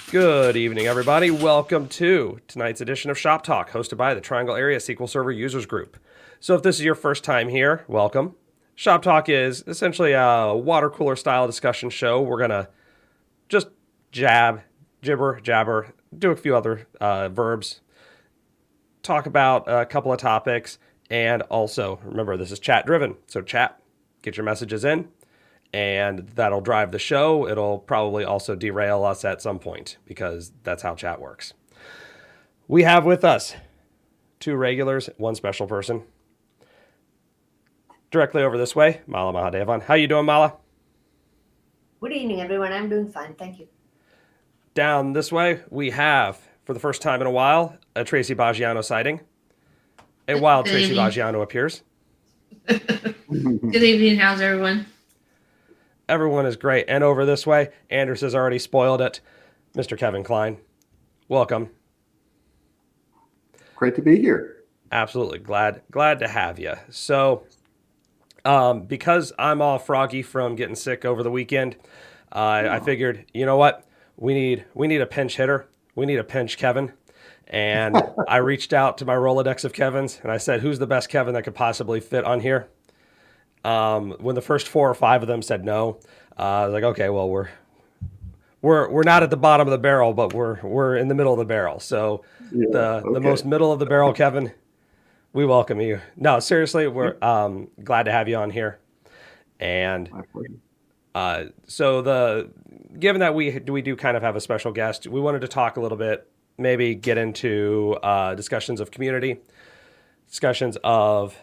Good evening, everybody. Welcome to tonight's edition of Shop Talk, hosted by the Triangle Area SQL Server Users Group. So, if this is your first time here, welcome. Shop Talk is essentially a water cooler style discussion show. We're going to just jabber, do a few other verbs, talk about a couple of topics, and also remember this is chat driven. So, chat, get your messages in, and that'll drive the show. It'll probably also derail us at some point because that's how chat works. We have with us two regulars, one special person. Directly over this way, Mala Mahadevan. How you doing, Mala? Good evening, everyone. I'm doing fine. Thank you. Down this way, we have, for the first time in a while, a Tracy Baggiano sighting. A wild Good Tracy evening. Baggiano appears. Good evening. How's everyone? Everyone is great. And over this way, Anders has already spoiled it. Mr. Kevin Klein, welcome. Great to be here. Absolutely glad to have you. So, because I'm all froggy from getting sick over the weekend, I figured, you know what, we need a pinch hitter. We need a pinch Kevin, and I reached out to my Rolodex of Kevins and I said, who's the best Kevin that could possibly fit on here? When the first 4 or 5 of them said no, I was like, okay, well we're not at the bottom of the barrel, but we're in the middle of the barrel. So the most middle of the barrel, Kevin, we welcome you. No, seriously, we're glad to have you on here. And so given that we do kind of have a special guest, we wanted to talk a little bit, maybe get into discussions of community, discussions of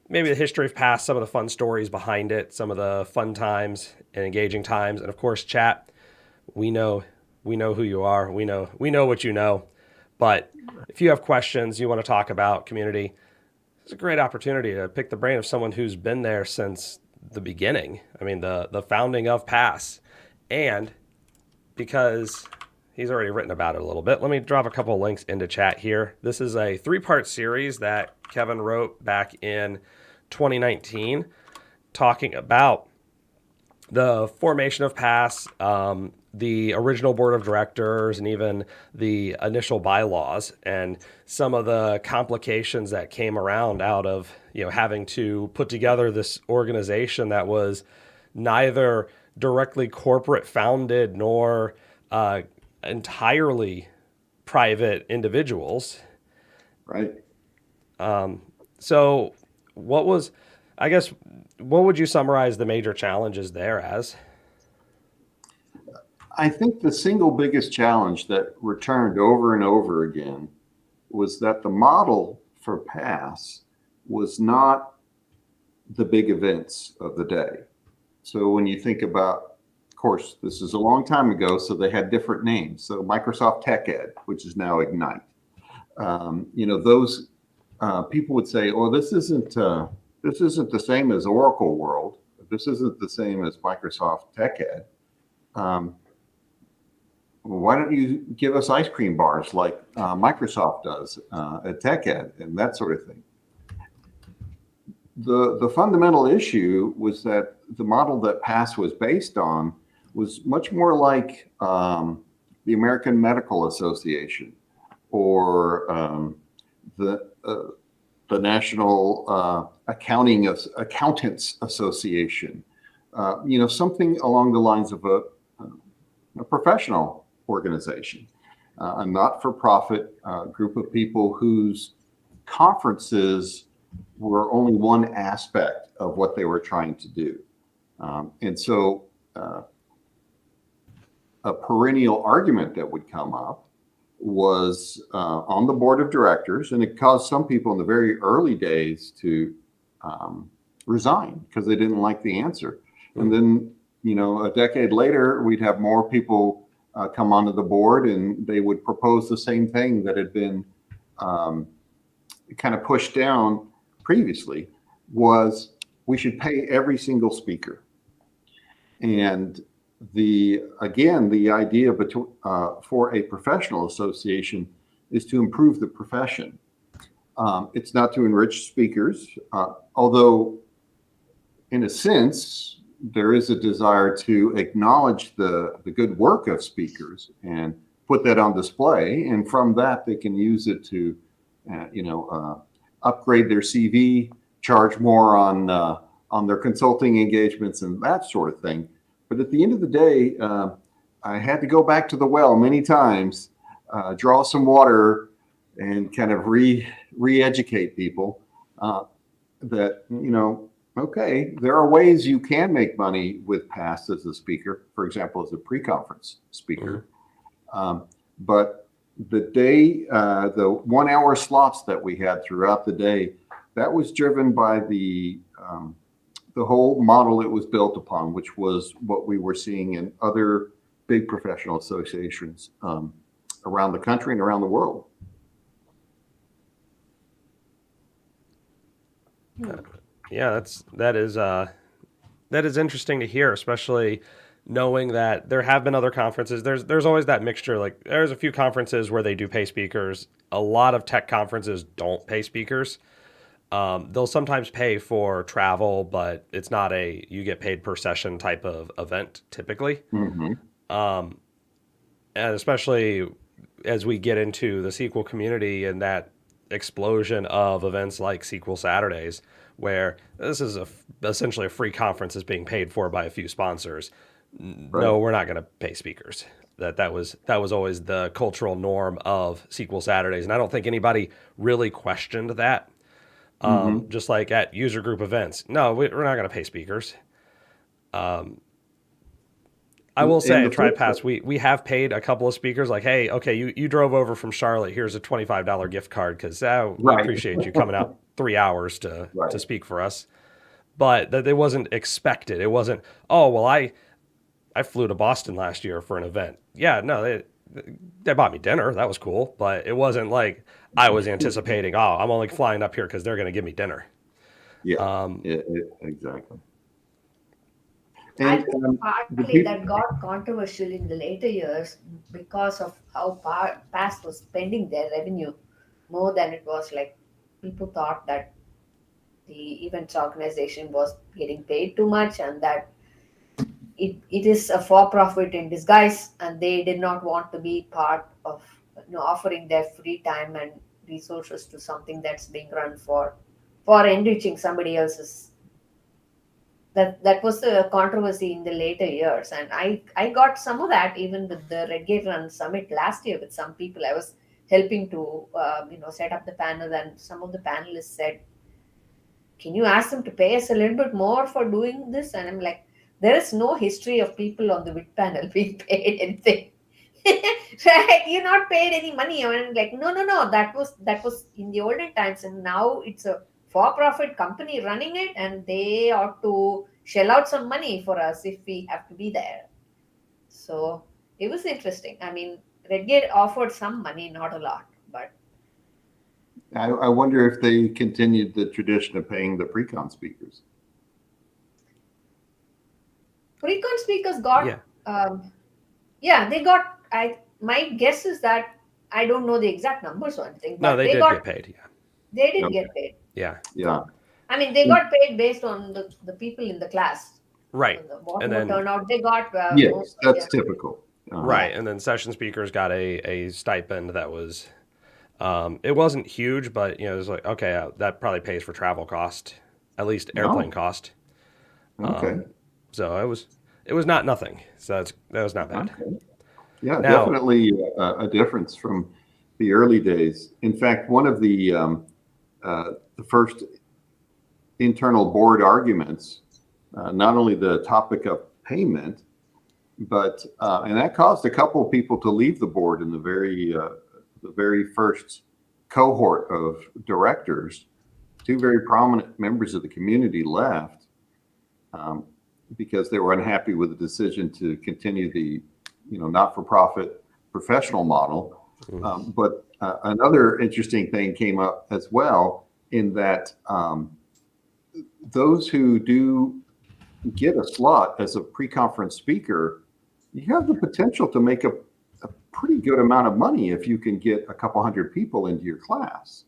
maybe the history of past, some of the fun stories behind it, some of the fun times and engaging times, and of course, chat. We know who you are. We know what you know. But if you have questions, you want to talk about community, it's a great opportunity to pick the brain of someone who's been there since the beginning. I mean, the founding of PASS. And because he's already written about it a little bit, let me drop a couple of links into chat here. This is a 3-part series that Kevin wrote back in 2019, talking about the formation of PASS, the original board of directors, and even the initial bylaws, and some of the complications that came around out of having to put together this organization that was neither directly corporate founded nor entirely private individuals. Right. So what would you summarize the major challenges there as? I think the single biggest challenge that returned over and over again was that the model for PASS was not the big events of the day. So when you think about, of course, this is a long time ago, so they had different names. So Microsoft Tech Ed, which is now Ignite. Those people would say, "Oh, this isn't the same as Oracle World. This isn't the same as Microsoft Tech Ed. Why don't you give us ice cream bars like Microsoft does at Tech Ed and that sort of thing?" The fundamental issue was that the model that PASS was based on was much more like the American Medical Association or the National Accountants Association, something along the lines of a professional organization, a not-for-profit group of people whose conferences were only one aspect of what they were trying to do. And so a perennial argument that would come up was on the board of directors, and it caused some people in the very early days to resign because they didn't like the answer. And then, a decade later, we'd have more people come onto the board, and they would propose the same thing that had been kind of pushed down previously, was we should pay every single speaker. And the idea for a professional association is to improve the profession. It's not to enrich speakers, although in a sense, there is a desire to acknowledge the good work of speakers and put that on display, and from that they can use it to, upgrade their CV, charge more on their consulting engagements and that sort of thing. But at the end of the day, I had to go back to the well many times, draw some water, and kind of re-educate people that, okay, there are ways you can make money with PASS as a speaker, for example, as a pre-conference speaker. But the 1 hour slots that we had throughout the day, that was driven by the whole model it was built upon, which was what we were seeing in other big professional associations around the country and around the world. Yeah, that is interesting to hear, especially knowing that there have been other conferences. There's always that mixture. Like there's a few conferences where they do pay speakers. A lot of tech conferences don't pay speakers. They'll sometimes pay for travel, but it's not you get paid per session type of event typically. And especially as we get into the SQL community and that explosion of events like SQL Saturdays, where this is essentially a free conference is being paid for by a few sponsors. Right. No, we're not going to pay speakers. That was always the cultural norm of SQL Saturdays, and I don't think anybody really questioned that. Just like at user group events, no, we're not going to pay speakers. I will say at TriPass, we have paid a couple of speakers like, hey, okay, you drove over from Charlotte. Here's a $25 gift card because we appreciate you coming out 3 hours to speak for us. But that it wasn't expected. It wasn't, oh, well, I flew to Boston last year for an event. Yeah, no, they bought me dinner. That was cool. But it wasn't like I was anticipating, oh, I'm only flying up here because they're going to give me dinner. Yeah, exactly. I think partly that got controversial in the later years because of how PASS was spending their revenue more than it was like people thought that the events organization was getting paid too much and that it is a for-profit in disguise, and they did not want to be part of offering their free time and resources to something that's being run for enriching somebody else's. That was the controversy in the later years, and I got some of that even with the Redgate Run Summit last year with some people. I was helping to set up the panel, and some of the panelists said, "Can you ask them to pay us a little bit more for doing this?" And I'm like, there is no history of people on the WIT panel being paid anything. Right? You're not paid any money. And like, no. That was in the olden times, and now it's a for-profit company running it, and they ought to shell out some money for us if we have to be there. So it was interesting. I mean, Redgate offered some money, not a lot, but I wonder if they continued the tradition of paying the pre-con speakers. Pre-con speakers got, they got. My guess is that I don't know the exact numbers or anything. But no, they did get paid. Yeah, they did get paid. Yeah. I mean, they got paid based on the people in the class. Right. And then turnout they got. Yes, that's typical. Right, and then session speakers got a stipend that was. It wasn't huge, but it was like, okay, that probably pays for travel cost, at least airplane cost. Okay. So it was not nothing. So that was not bad. Okay. Yeah, definitely a difference from the early days. In fact, one of the first internal board arguments, not only the topic of payment, but and that caused a couple of people to leave the board in the very first cohort of directors. Two very prominent members of the community left because they were unhappy with the decision to continue the not-for-profit professional model. But another interesting thing came up as well in that those who do get a slot as a pre-conference speaker, you have the potential to make a pretty good amount of money if you can get a couple hundred people into your class,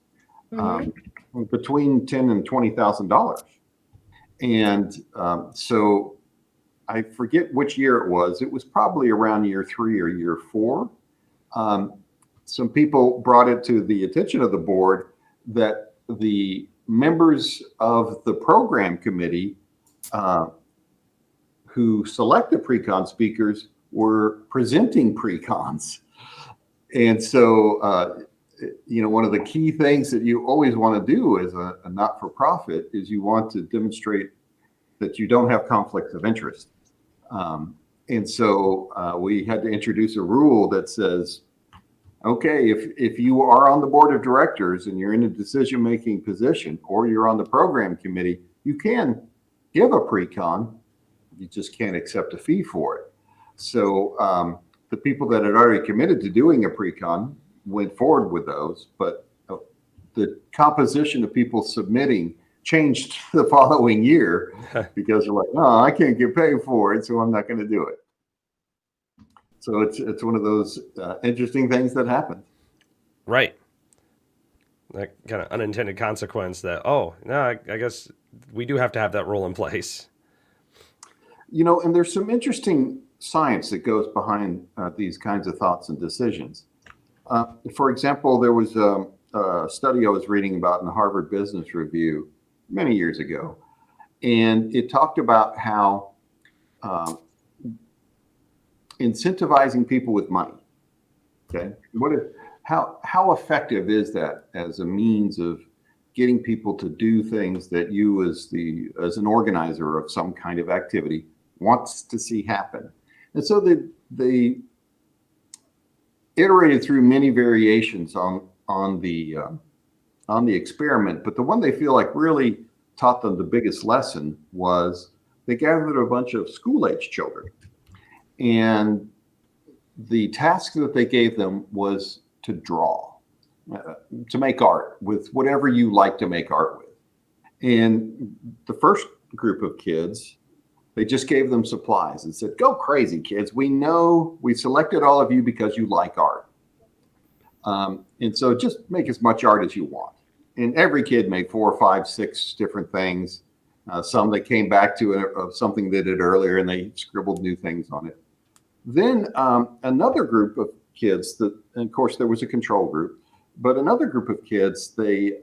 between $10,000 and $20,000. And so I forget which year it was. It was probably around year 3 or year 4 Some people brought it to the attention of the board that the members of the program committee who select the pre-con speakers were presenting pre-cons. And so, one of the key things that you always want to do as a not-for-profit is you want to demonstrate that you don't have conflicts of interest. And so we had to introduce a rule that says, okay, if you are on the board of directors and you're in a decision-making position, or you're on the program committee, you can give a pre-con, you just can't accept a fee for it. So the people that had already committed to doing a pre-con went forward with those, but the composition of people submitting changed the following year because they're like, no, I can't get paid for it, so I'm not going to do it. So it's one of those interesting things that happen. Right. That kind of unintended consequence that, oh, no, I guess we do have to have that rule in place. And there's some interesting science that goes behind these kinds of thoughts and decisions. For example, there was a study I was reading about in the Harvard Business Review many years ago, and it talked about how incentivizing people with money. Okay, how effective is that as a means of getting people to do things that you, as an organizer of some kind of activity, wants to see happen? And so they iterated through many variations on the experiment, but the one they feel like really taught them the biggest lesson was they gathered a bunch of school-age children, and the task that they gave them was to draw, to make art with whatever you like to make art with. And the first group of kids, they just gave them supplies and said, go crazy, kids. We know we selected all of you because you like art. And so just make as much art as you want. And every kid made 4, 5, 6 different things. Some that came back to something they did earlier, and they scribbled new things on it. Then another group of kids, and of course there was a control group, but another group of kids, they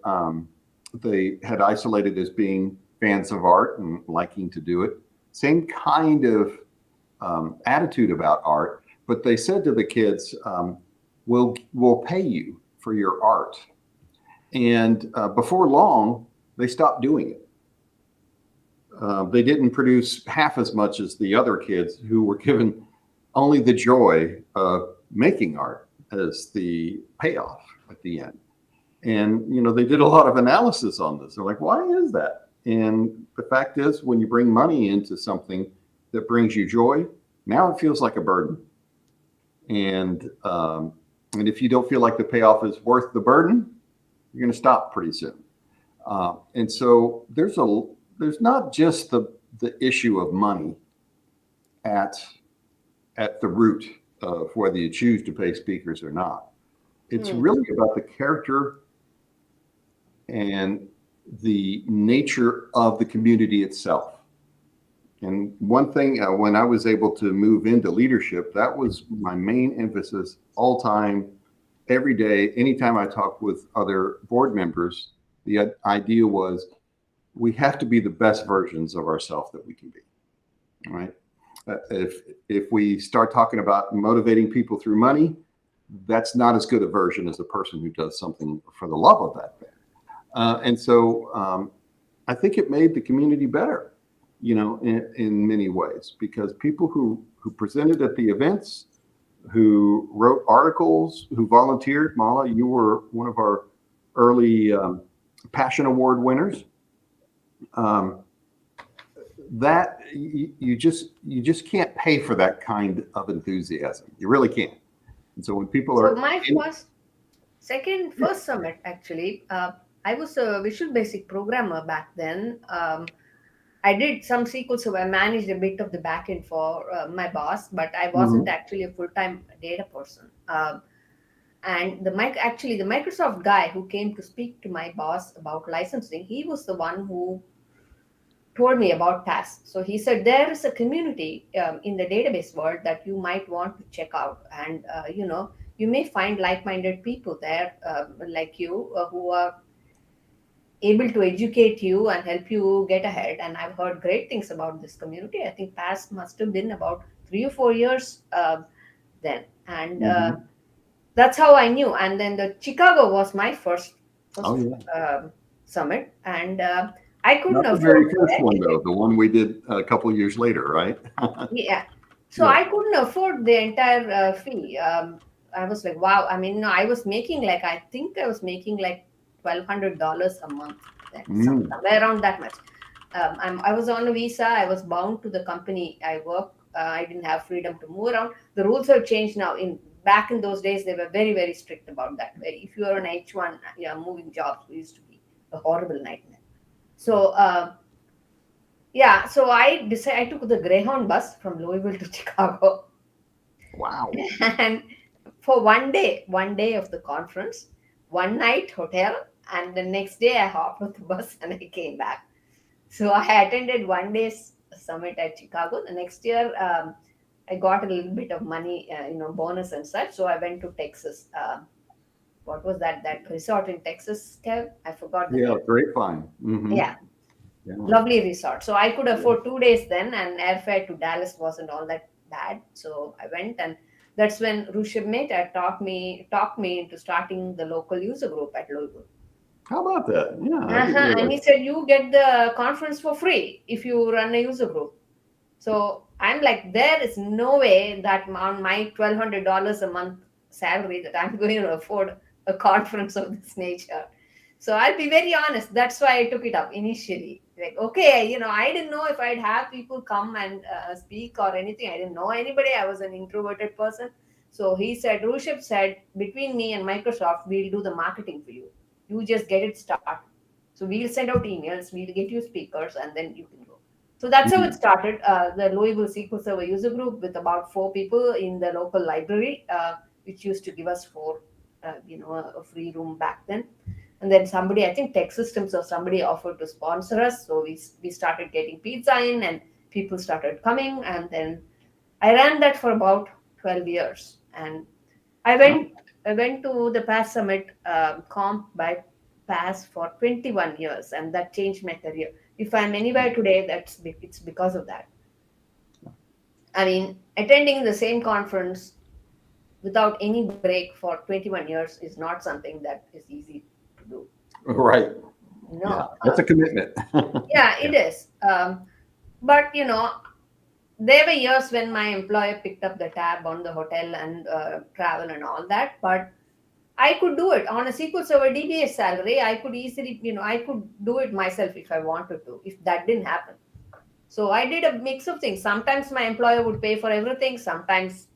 had isolated as being fans of art and liking to do it. Same kind of attitude about art, but they said to the kids, we'll pay you for your art. And before long, they stopped doing it. They didn't produce half as much as the other kids who were given only the joy of making art as the payoff at the end. And, they did a lot of analysis on this. They're like, why is that? And the fact is, when you bring money into something that brings you joy, now it feels like a burden. And if you don't feel like the payoff is worth the burden, you're going to stop pretty soon. And so there's not just the issue of money at the root of whether you choose to pay speakers or not. It's really about the character and the nature of the community itself. And one thing, when I was able to move into leadership, that was my main emphasis all time, every day. Anytime I talked with other board members, the idea was we have to be the best versions of ourselves that we can be, right? If we start talking about motivating people through money, that's not as good a version as the person who does something for the love of that thing. And so I think it made the community better, in many ways, because people who presented at the events, who wrote articles, who volunteered. Mala, you were one of our early Passion Award winners. That you just can't pay for that kind of enthusiasm. You really can't. And so when people are my first summit, actually, I was a Visual Basic programmer back then. I did some SQL Server. I managed a bit of the backend for my boss, but I wasn't actually a full-time data person. And the Microsoft guy who came to speak to my boss about licensing, he was the one who told me about tasks. So he said there is a community in the database world that you might want to check out, and you may find like-minded people there, like you, who are able to educate you and help you get ahead. And I've heard great things about this community. I think past must have been about 3 or 4 years then, and that's how I knew. And then the Chicago was my first Oh, yeah. summit, and I couldn't Not the afford very first the one, though, the one we did a couple of years later, right? yeah. So Yeah. I couldn't afford the entire fee. I was like, wow. I mean, no, I was making like, I think I was making like $1,200 a month, then Mm. somewhere around that much. I was on a visa. I was bound to the company I work. I didn't have freedom to move around. The rules have changed now. In back in those days, they were very, very strict about that. If you are an H1, yeah, moving jobs used to be a horrible nightmare. So yeah, so I decided I took the Greyhound bus from Louisville to Chicago, Wow. and for one day of the conference, one night hotel, and the next day I hopped on the bus and I came back. So I attended one day's summit at Chicago. The next year, I got a little bit of money, bonus and such. So I went to Texas. What was that? That resort in Texas, Kev? I forgot the Yeah, name. grapevine. Yeah, Yeah. lovely resort. So I could afford 2 days then, and airfare to Dallas wasn't all that bad. So I went, and that's when Rushabh Mehta talked me into starting the local user group at Louisville. How about that? Yeah, I didn't And realize. he said you get the conference for free if you run a user group. So I'm like, there is no way that on my $1,200 a month salary that I'm going to afford a conference of this nature. So I'll be very honest. That's why I took it up initially. Like, okay, I didn't know if I'd have people come and speak or anything. I didn't know anybody. I was an introverted person. So Rushabh said, between me and Microsoft, we'll do the marketing for you. You just get it started. So we'll send out emails, we'll get you speakers, and then you can go. So that's how it Mhm. started. The Louisville SQL Server user group with about 4 people in the local library, which used to give us a free room back then. And then somebody, I think Tech Systems or somebody offered to sponsor us. So we started getting pizza in, and people started coming. And then I ran that for about 12 years. And I Oh, went I went to the PASS Summit comp by PASS for 21 years, and that changed my career. If I'm anywhere today, it's because of that. I mean, attending the same conference without any break for 21 years is not something that is easy to do. right. Yeah, No, that's a commitment. yeah, Yeah. it is. But there were years when my employer picked up the tab on the hotel and travel and all that, but I could do it on a SQL Server DBA salary. I could easily, I could do it myself if I wanted to, if that didn't happen. So I did a mix of things. Sometimes my employer would pay for everything. Sometimes,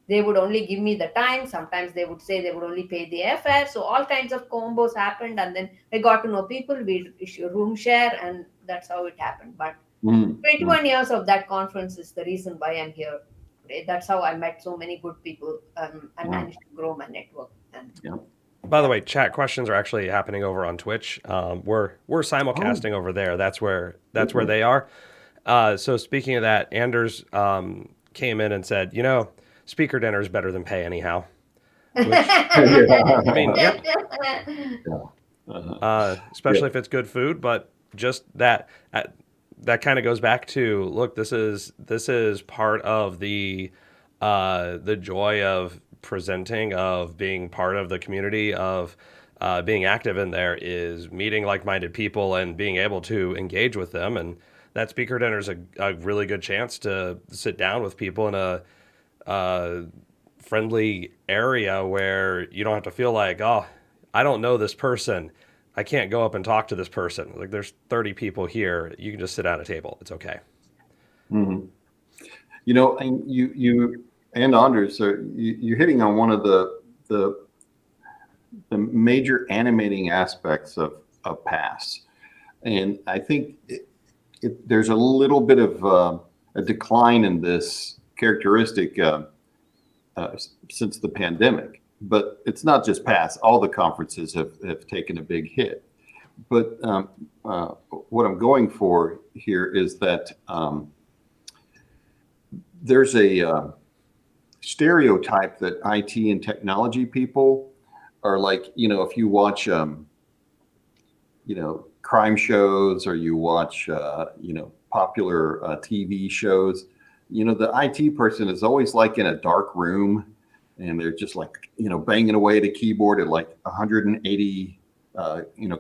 they would only give me the time. Sometimes they would say they would only pay the airfare. So all kinds of combos happened. And then I got to know people. We'd issue room share, and that's how it happened. But Mm, mm, 21 years of that conference is the reason why I'm here today. That's how I met so many good people. I yeah, managed to grow my network. And yeah. By the yeah. way, chat questions are actually happening over on Twitch. We're Oh, simulcasting over there. That's where okay. they are. So speaking of that, Anders came in and said, speaker dinner is better than pay anyhow. Which I mean, Yeah. yep. Yeah. Uh-huh. Yeah. Especially if it's good food, but just that kind of goes back to look. This is part of the joy of presenting, of being part of the community, of being active in there, is meeting like-minded people and being able to engage with them. And that speaker dinner is a really good chance to sit down with people in a friendly area where you don't have to feel like, oh, I don't know this person. I can't go up and talk to this person. Like there's 30 people here. You can just sit at a table. It's okay. Mhm. And you and Anders, you're hitting on one of the the major animating aspects of PASS, and I think there's a little bit of a decline in this characteristic since the pandemic. But it's not just PASS; all the conferences have taken a big hit. But what I'm going for here is that there's stereotype that IT and technology people are like, if you watch, crime shows, or you watch, popular TV shows, the IT person is always like in a dark room, and they're just like, banging away at a keyboard at like 180,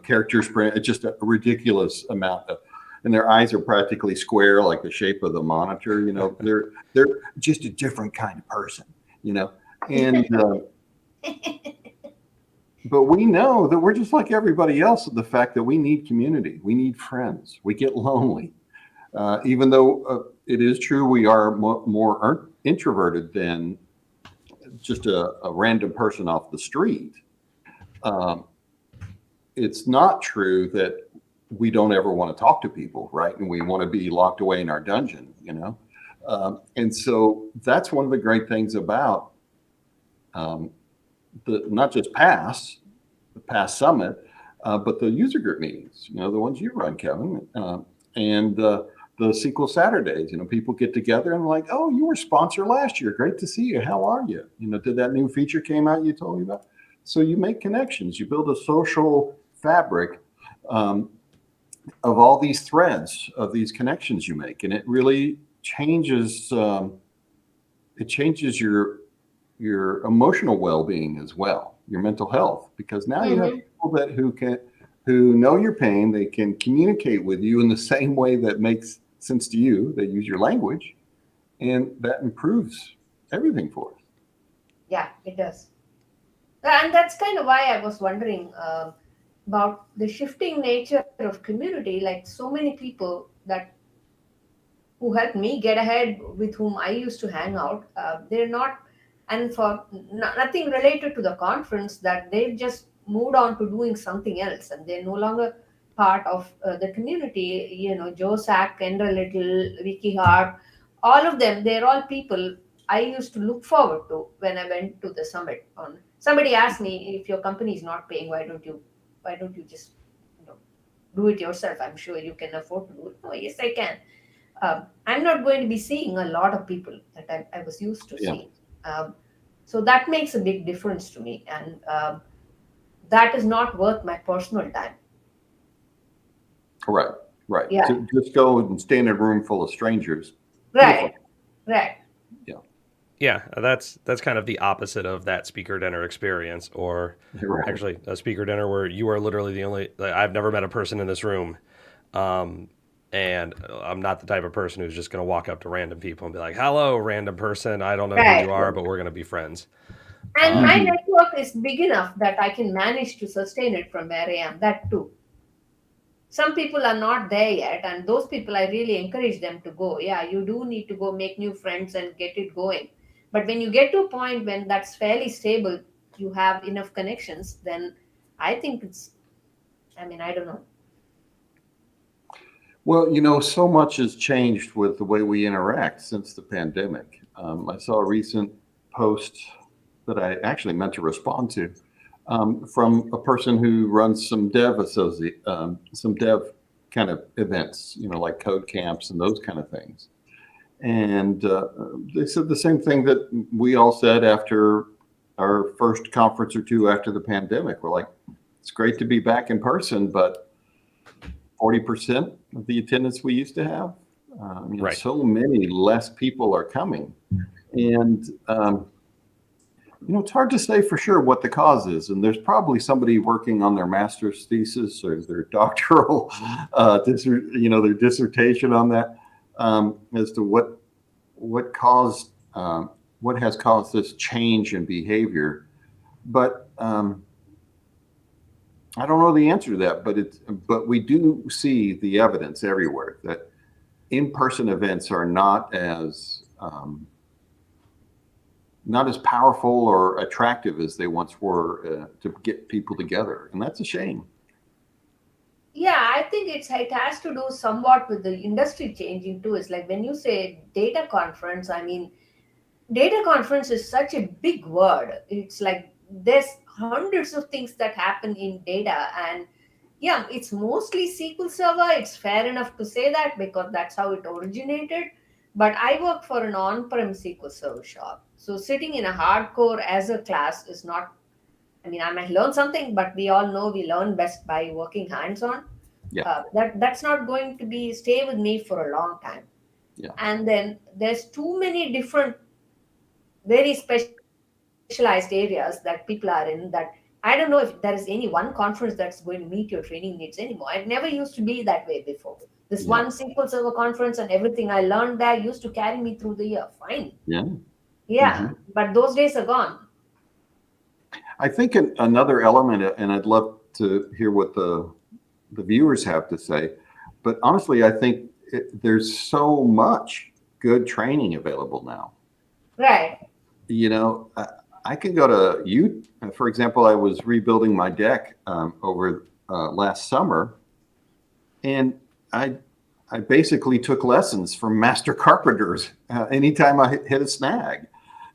characters per. It's just a ridiculous amount of, and their eyes are practically square, like the shape of the monitor. They're just a different kind of person, and but we know that we're just like everybody else. The fact that we need community, we need friends, we get lonely. Even though it is true we are more introverted than just a random person off the street, it's not true that we don't ever want to talk to people, right? And we want to be locked away in our dungeon, and so that's one of the great things about not just the PASS Summit, but the user group meetings, the ones you run, Kevin, and the SQL Saturdays. People get together and like, oh, you were sponsor last year. Great to see you. How are you? Did that new feature came out you told me about? So you make connections. You build a social fabric of all these threads of these connections you make, and it really changes. It changes your emotional well-being as well, your mental health, because now you have people who know your pain. They can communicate with you in the same way that makes sense to you. They use your language, and that improves everything for us. Yeah, it does. And that's kind of why I was wondering about the shifting nature of community. Like so many people that who helped me get ahead, with whom I used to hang out, they're not, and for nothing related to the conference, that they've just moved on to doing something else, and they're no longer part of the community. Joe Sack, Kendra Little, Vicky Hart, all of them, they're all people I used to look forward to when I went to the summit. On somebody asked me, if your company is not paying, why don't you just you know, do it yourself? I'm sure you can afford to do it. Oh, yes, I can. I'm not going to be seeing a lot of people that I was used to Yeah. seeing. So that makes a big difference to me. And that is not worth my personal time. Right. Yeah. To just go and stand in a room full of strangers. Right. Right. Yeah, that's kind of the opposite of that speaker dinner experience, or Right. actually a speaker dinner where you are literally the only. I've never met a person in this room, and I'm not the type of person who's just going to walk up to random people and be like, "Hello, random person. I don't know who Right. you are, but we're going to be friends." And my network is big enough that I can manage to sustain it from where I am. That too. Some people are not there yet, and those people I really encourage them to go. Yeah, you do need to go make new friends and get it going. But when you get to a point when that's fairly stable, you have enough connections, then I think I don't know. Well, so much has changed with the way we interact since the pandemic. I saw a recent post that I actually meant to respond to, from a person who runs some some dev kind of events, like code camps and those kind of things. And they said the same thing that we all said after our first conference or two after the pandemic. We're like, it's great to be back in person, but 40% of the attendance we used to have. Right. So many less people are coming. And, it's hard to say for sure what the cause is. And there's probably somebody working on their master's thesis or their doctoral, their dissertation on that, as to what has caused this change in behavior. But I don't know the answer to that, but we do see the evidence everywhere that in-person events are not as powerful or attractive as they once were to get people together, and that's a shame. Yeah, I think it has to do somewhat with the industry changing too. It's like when you say data conference, data conference is such a big word. It's like there's hundreds of things that happen in data, and yeah, it's mostly SQL Server. It's fair enough to say that because that's how it originated. But I work for an on-prem SQL Server shop. So sitting in a hardcore as a class is not, I mean, I might learn something, but we all know we learn best by working hands-on. Yeah. That's not going to be stay with me for a long time. Yeah. And then there's too many different, very specialized areas that people are in that I don't know if there is any one conference that's going to meet your training needs anymore. It never used to be that way before. This Yeah. one SQL Server conference and everything I learned there used to carry me through the year. Fine. Yeah. Yeah, but those days are gone. I think another element, and I'd love to hear what the viewers have to say, but honestly, I think there's so much good training available now. Right. You know, I can go to you. For example, I was rebuilding my deck over last summer, and I basically took lessons from master carpenters anytime I hit a snag.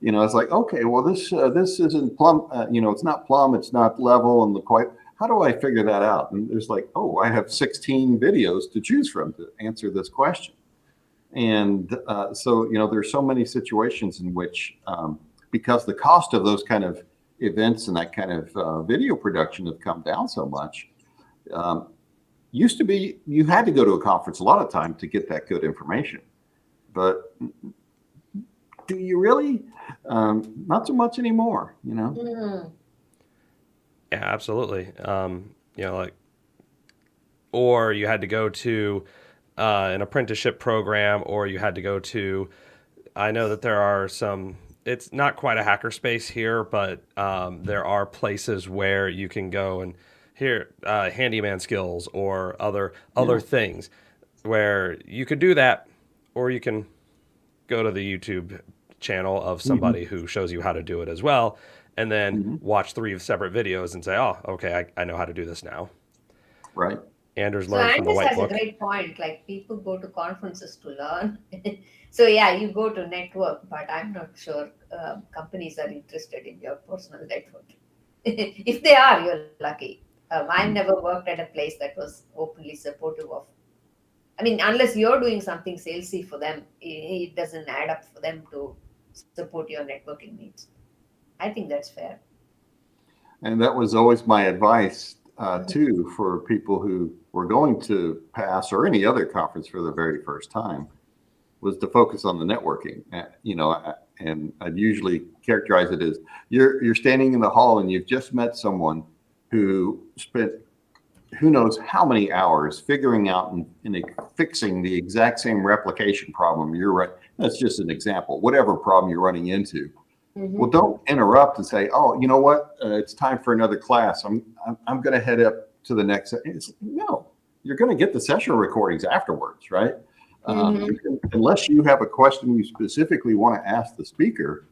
You know, it's like, okay, well, this isn't plumb. You know, it's not plumb, it's not level, and the quite. How do I figure that out? And there's like, oh, I have 16 videos to choose from to answer this question. And so, you know, there's so many situations in which, because the cost of those kind of events and that kind of video production have come down so much, used to be you had to go to a conference a lot of time to get that good information. But do you really? Not so much anymore, you know? Mm. Yeah, absolutely. You know, like, or you had to go to an apprenticeship program, or you had to go to, I know that there are some, it's not quite a hackerspace here, but there are places where you can go and hear handyman skills or other things where you could do that, or you can go to the YouTube channel of somebody who shows you how to do it as well, and then watch 3 separate videos and say, oh, okay, I know how to do this now. Right. Anders So learned from the Angus white has a book. great point. Like people go to conferences to learn. So yeah, you go to network, but I'm not sure companies are interested in your personal network. If they are, you're lucky. I've never worked at a place that was openly supportive of. I mean, unless you're doing something salesy for them, it doesn't add up for them to support your networking needs. I think that's fair. And that was always my advice too for people who were going to pass or any other conference for the very first time, was to focus on the networking. You know, and I'd usually characterize it as you're standing in the hall and you've just met someone who spent who knows how many hours figuring out and fixing the exact same replication problem you're right. That's just an example. Whatever problem you're running into. Well, don't interrupt and say, "Oh, you know what? It's time for another class. I'm going to head up to the next." No, you're going to get the session recordings afterwards, right? Unless you have a question you specifically want to ask the speaker,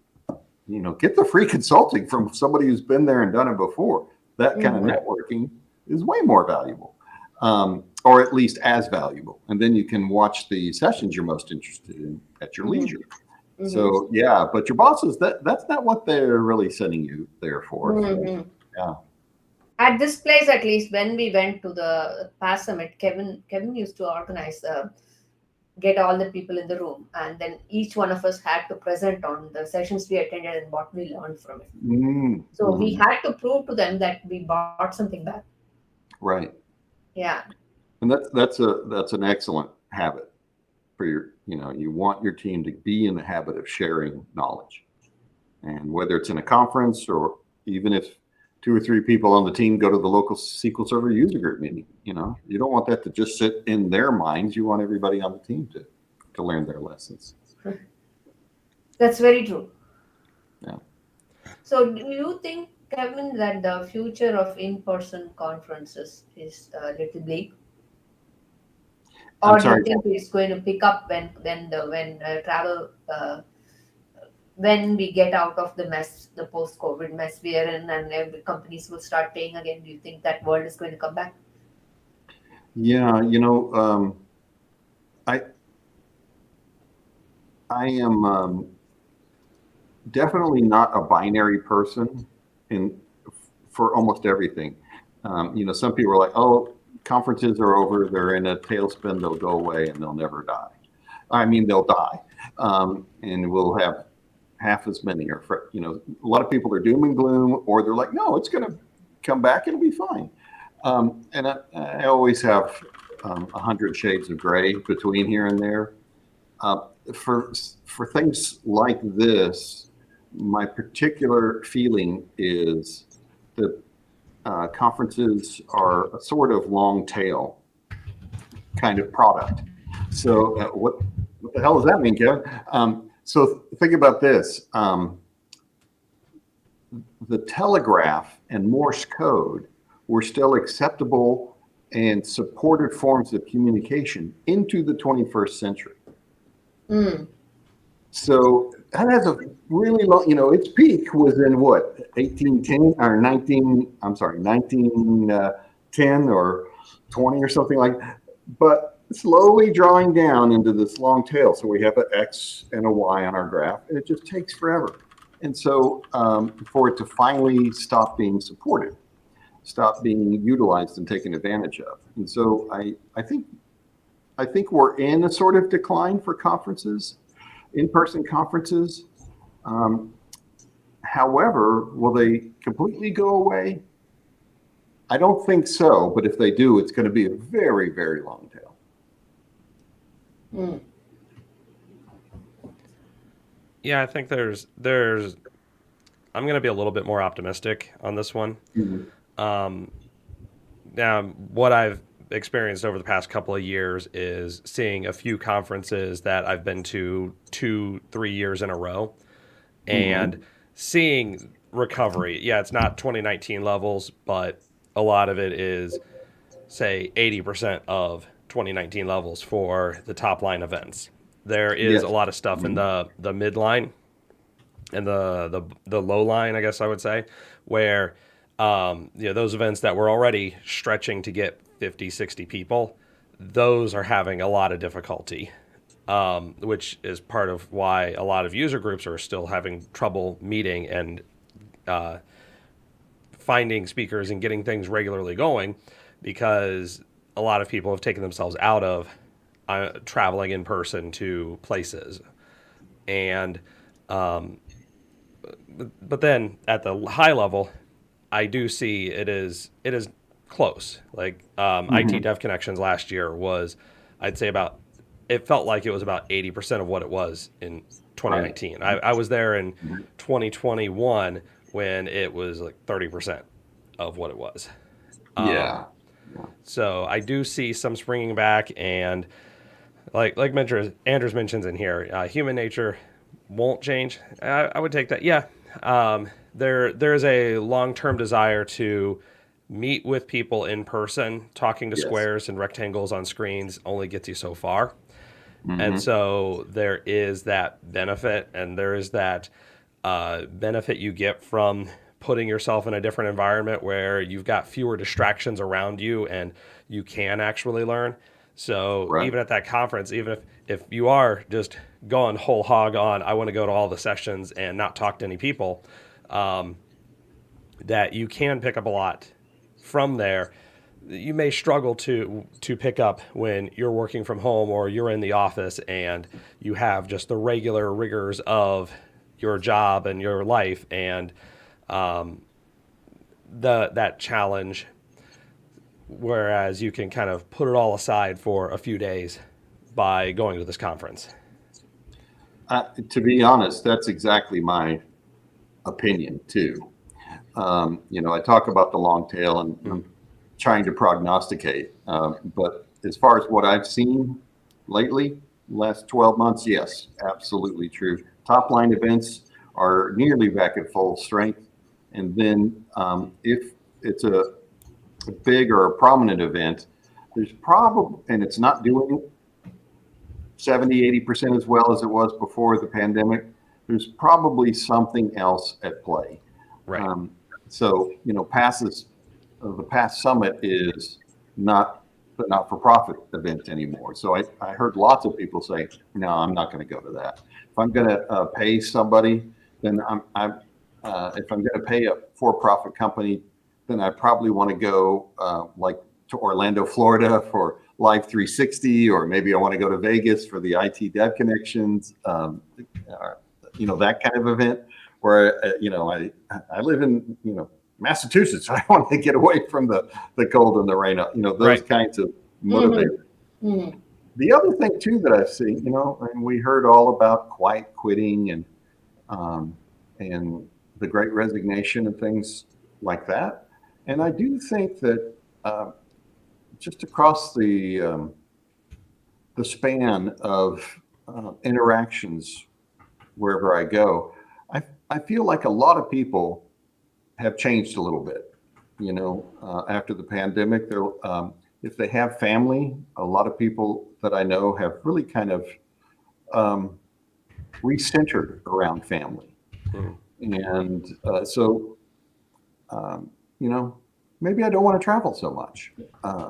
you know, get the free consulting from somebody who's been there and done it before. That kind of networking is way more valuable, or at least as valuable. And then you can watch the sessions you're most interested in at your leisure. So yeah, but your bosses, that's not what they're really sending you there for. So, yeah. At this place, at least, when we went to the past summit, Kevin used to organize, get all the people in the room, and then each one of us had to present on the sessions we attended and what we learned from it. So we had to prove to them that we brought something back. Right. Yeah. And that's an excellent habit for your, you know, you want your team to be in the habit of sharing knowledge. And whether it's in a conference or even if 2 or 3 people on the team go to the local SQL Server user group meeting, you know, you don't want that to just sit in their minds. You want everybody on the team to learn their lessons. That's very true. Yeah. So do you think, Kevin, that the future of in-person conferences is a little bleak? Or do you think it's going to pick up when travel when we get out of the mess, the post-COVID mess we are in, and every companies will start paying again? Do you think that world is going to come back? Yeah, you know, I am definitely not a binary person for almost everything. You know, some people are like, oh, conferences are over, they're in a tailspin, they'll go away and they'll never die. I mean, they'll die. and we'll have half as many. Or a lot of people are doom and gloom, or they're like, no, it's going to come back. It'll be fine. And I always have 100 shades of gray between here and there. For things like this, my particular feeling is that conferences are a sort of long tail kind of product. So what the hell does that mean, Kevin? So think about this. The telegraph and Morse code were still acceptable and supported forms of communication into the 21st century. Mm. So that has a really long, its peak was in what, 1810 or 1910 or 20 or something like that. But slowly drawing down into this long tail. So we have an X and a Y on our graph, and it just takes forever. And so for it to finally stop being supported, stop being utilized and taken advantage of. And so I think we're in a sort of decline for conferences, in-person conferences. However, will they completely go away? I don't think so, but if they do, it's going to be a very, very long tail. Mm. Yeah, I think there's I'm going to be a little bit more optimistic on this one. Mm-hmm. Now, what I've experienced over the past couple of years is seeing a few conferences that I've been to 2-3 years in a row, and seeing recovery. Yeah, it's not 2019 levels, but a lot of it is, say, 80% of 2019 levels for the top line events. There is a lot of stuff in the midline and the low line, I guess I would say, where those events that were already stretching to get 50, 60 people, those are having a lot of difficulty, which is part of why a lot of user groups are still having trouble meeting and finding speakers and getting things regularly going, because a lot of people have taken themselves out of traveling in person to places. And but then at the high level, I do see it is close. Like IT Dev Connections last year was, I'd say it felt like it was about 80% of what it was in 2019. Right. I was there in 2021 when it was like 30% of what it was. Yeah. So I do see some springing back, and like Andrews mentions in here, human nature won't change. I would take that. Yeah. There's a long-term desire to meet with people in person. Talking to squares and rectangles on screens only gets you so far. And so there is that benefit, and there is that benefit you get from putting yourself in a different environment where you've got fewer distractions around you and you can actually learn. So even at that conference, even if you are just going whole hog on, I want to go to all the sessions and not talk to any people, that you can pick up a lot from there. You may struggle to pick up when you're working from home or you're in the office and you have just the regular rigors of your job and your life, and that challenge, whereas you can kind of put it all aside for a few days by going to this conference. To be honest, that's exactly my opinion too. I talk about the long tail and I'm trying to prognosticate, but as far as what I've seen lately, last 12 months, yes, absolutely true. Top line events are nearly back at full strength. And then if it's a big or a prominent event, there's probably, and it's not doing 70, 80% as well as it was before the pandemic, there's probably something else at play. Right. So, the past summit is not the not-for-profit event anymore. So I heard lots of people say, no, I'm not going to go to that. If I'm going to pay somebody, then if I'm going to pay a for-profit company, then I probably want to go like to Orlando, Florida for Live 360, or maybe I want to go to Vegas for the IT dev connections, that kind of event where, I live in, Massachusetts. I want to get away from the cold and the rain, those Right. kinds of motivators. Mm-hmm. The other thing too that I've seen, and we heard all about quiet quitting and the Great Resignation and things like that. And I do think that just across the span of interactions wherever I go, I feel like a lot of people have changed a little bit. After the pandemic, if they have family, a lot of people that I know have really kind of recentered around family. And so, maybe I don't want to travel so much.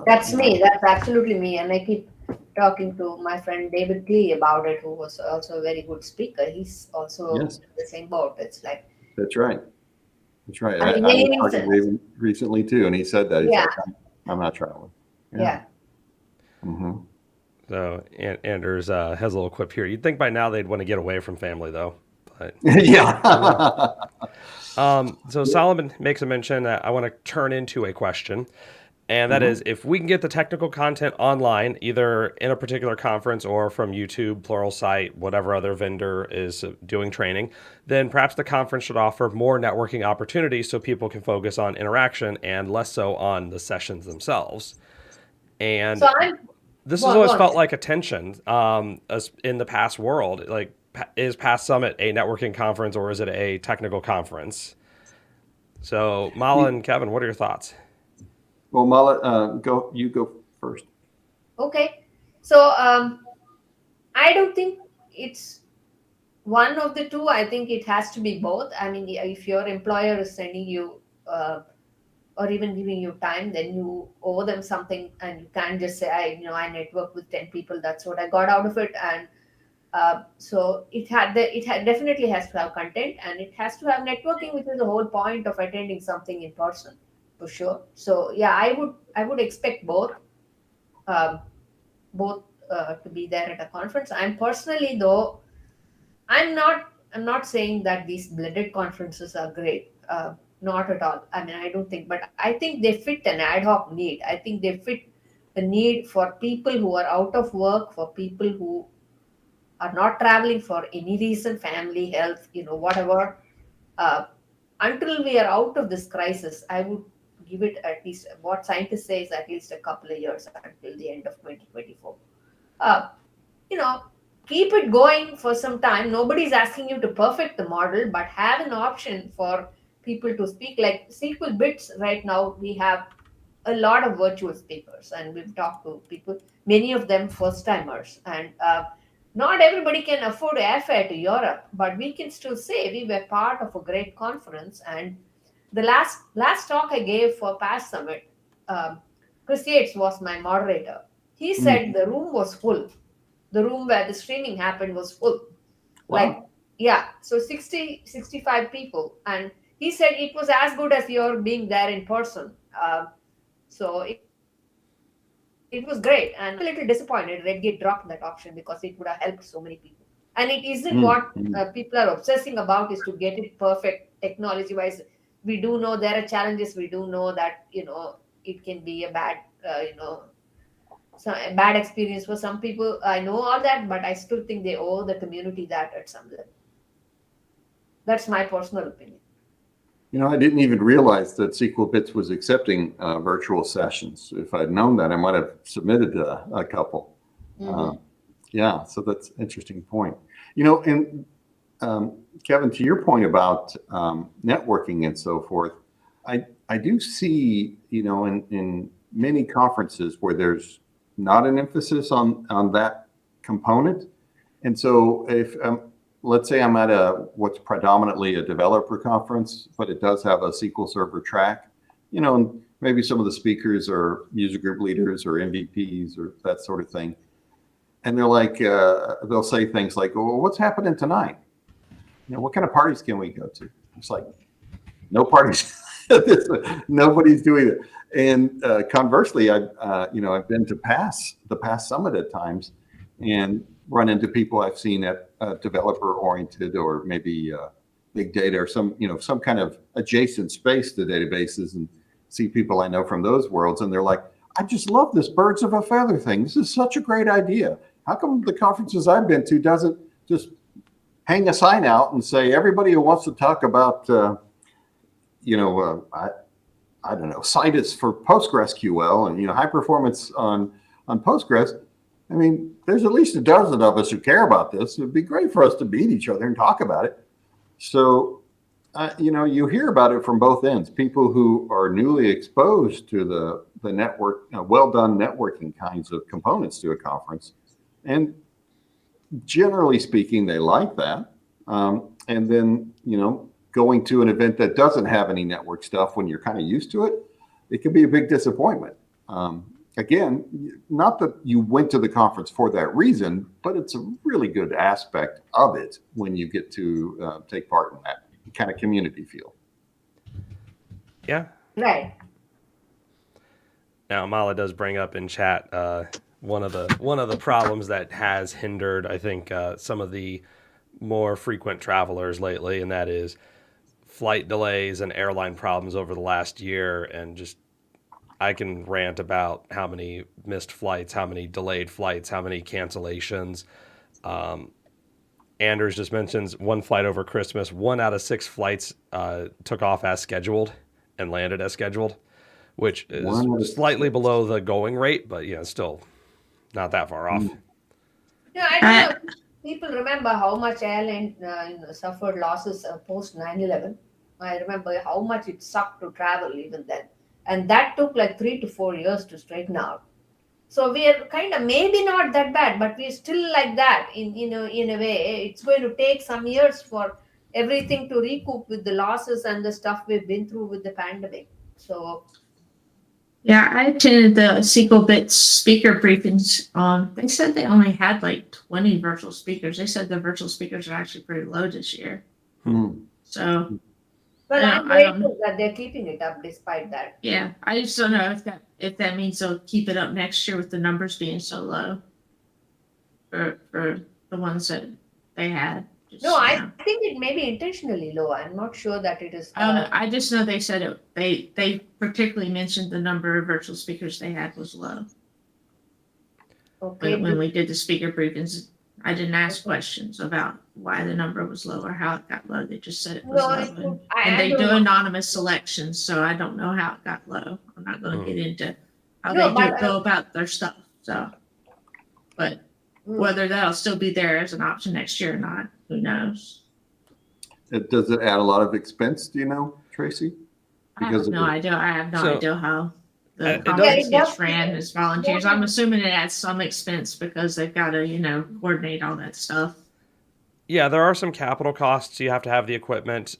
That's me. That's absolutely me. And I keep talking to my friend David Klee about it, who was also a very good speaker. He's also Yes. in the same boat. It's like, That's right. That's right. I mean, I many was talking to reasons. him recently too, and he said that. He's Yeah. like, I'm not traveling. Yeah. Mm-hmm. So Anders has a little quip here. You'd think by now they'd want to get away from family, though. But Yeah. so Solomon makes a mention that I want to turn into a question, and that is, if we can get the technical content online, either in a particular conference or from YouTube, Pluralsight, whatever other vendor is doing training, then perhaps the conference should offer more networking opportunities so people can focus on interaction and less so on the sessions themselves. And So this go has on, always go on. felt like a tension as in the past world. Like, is Past Summit a networking conference or is it a technical conference? So, Mala and Kevin, what are your thoughts? Well, Mala, you go first. Okay. So I don't think it's one of the two. I think it has to be both. I mean, if your employer is sending you or even giving you time, then you owe them something, and you can't just say, I networked with 10 people. That's what I got out of it. And so it definitely has to have content, and it has to have networking, which is the whole point of attending something in person, for sure. So yeah, I would expect um, both to be there at a conference. I'm personally, though, I'm not saying that these blended conferences are great. Not at all. I mean, I don't think, but I think they fit an ad hoc need. I think they fit the need for people who are out of work, for people who are not traveling for any reason, family, health, whatever. Uh, until we are out of this crisis, I would give it at least, what scientists say is at least a couple of years until the end of 2024. Uh, you know, keep it going for some time. Nobody's asking you to perfect the model, but have an option for people to speak. Like SQL Bits right now, we have a lot of virtual speakers, and we've talked to people, many of them first timers. And not everybody can afford airfare to Europe, but we can still say we were part of a great conference. And the last talk I gave for Past Summit, Chris Yates was my moderator. He said the room was full. The room where the streaming happened was full. Wow. Like, yeah, so 65 people. And he said it was as good as your being there in person. So it was great. And I'm a little disappointed Redgate dropped that option because it would have helped so many people. And it isn't what people are obsessing about is to get it perfect technology wise. We do know there are challenges. We do know that, it can be a bad, a bad experience for some people. I know all that, but I still think they owe the community that at some level. That's my personal opinion. I didn't even realize that SQL Bits was accepting virtual sessions. If I'd known that, I might have submitted a couple. Yeah, so that's an interesting point. And Kevin, to your point about networking and so forth, I do see, in many conferences where there's not an emphasis on that component. And so if let's say I'm at what's predominantly a developer conference, but it does have a SQL Server track, and maybe some of the speakers are user group leaders or MVPs or that sort of thing. And they're like, they'll say things like, well, what's happening tonight? What kind of parties can we go to? It's like, no parties. Nobody's doing it. And conversely, I've been to the Pass Summit at times, and run into people I've seen at developer oriented or maybe big data or some kind of adjacent space to databases, and see people I know from those worlds, and they're like, I just love this birds of a feather thing. This is such a great idea. How come the conferences I've been to doesn't just hang a sign out and say everybody who wants to talk about I don't know, scientists for PostgreSQL and high performance on Postgres. I mean, there's at least a dozen of us who care about this. It'd be great for us to meet each other and talk about it. So, you hear about it from both ends. People who are newly exposed to the network, well done networking kinds of components to a conference, and generally speaking, they like that. And then, going to an event that doesn't have any network stuff when you're kind of used to it, it can be a big disappointment. Again, not that you went to the conference for that reason, but it's a really good aspect of it when you get to take part in that kind of community feel. Yeah. Right. Now, Mala does bring up in chat one of the problems that has hindered, I think, some of the more frequent travelers lately, and that is flight delays and airline problems over the last year. And just, I can rant about how many missed flights, how many delayed flights, how many cancellations. Anders just mentions one flight over Christmas. 1 out of 6 flights took off as scheduled and landed as scheduled, which is slightly below the going rate, but still not that far off. Yeah, I don't know. People remember how much airline suffered losses post 9/11. I remember how much it sucked to travel even then. And that took like 3 to 4 years to straighten out. So we are kind of maybe not that bad, but we're still like that in a way. It's going to take some years for everything to recoup with the losses and the stuff we've been through with the pandemic. So Yeah, I attended the SQL Bits speaker briefings. They said they only had like 20 virtual speakers. They said the virtual speakers are actually pretty low this year. So, well, I'm grateful that they're keeping it up despite that. Yeah, I just don't know if that means they'll keep it up next year with the numbers being so low for the ones that they had. No, I think it may be intentionally low. I'm not sure that it is. I don't know. I just know they said it. They particularly mentioned the number of virtual speakers they had was low. Okay. When we did the speaker briefings, I didn't ask questions about why the number was low or how it got low. They just said it was low. And they do anonymous selections, so I don't know how it got low. I'm not going to get into how they go about their stuff. So, but whether that'll still be there as an option next year or not, who knows? Does it add a lot of expense? Do you know, Tracy? I have no idea. I have no idea how the conference gets ran as volunteers. I'm assuming it adds some expense because they've got to, coordinate all that stuff. Yeah, there are some capital costs. You have to have the equipment.